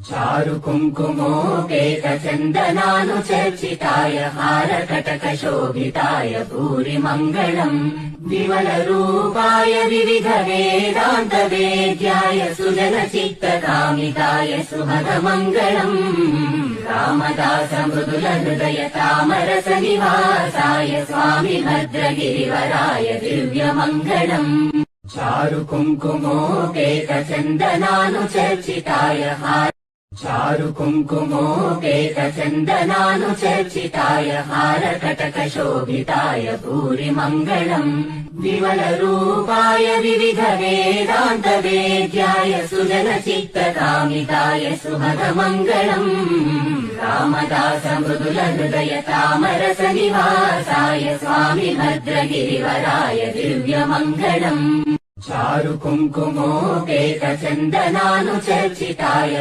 चारु कुङ्कुमोपेत चन्दनानुचर्चिताय हारकटकशोभिताय भूरि मङ्गलम् विमलरूपाय विविध वेदान्त वेद्याय सुजनचित्तकामिताय सुभगमङ्गलम् रामदास मृदुल हृदय तामरस निवासाय स्वामि भद्रगिरिवराय दिव्यमङ्गलम् चारु कुङ्कुमोपेत चन्दनानुचर्चिताय चारु कुङ्कुमोपेत चन्दनानुचर्चिताय हारकटकशोभिताय भूरि मङ्गलम् विमलरूपाय विविध वेदान्त वेद्याय सुजनचित्तकामिताय सुभगमङ्गलम् रामदास मृदुल हृदय तामरस निवासाय स्वामि भद्रगिरिवराय दिव्यमङ्गलम् चारु कुङ्कुमोपेत चन्दनानुचर्चिताय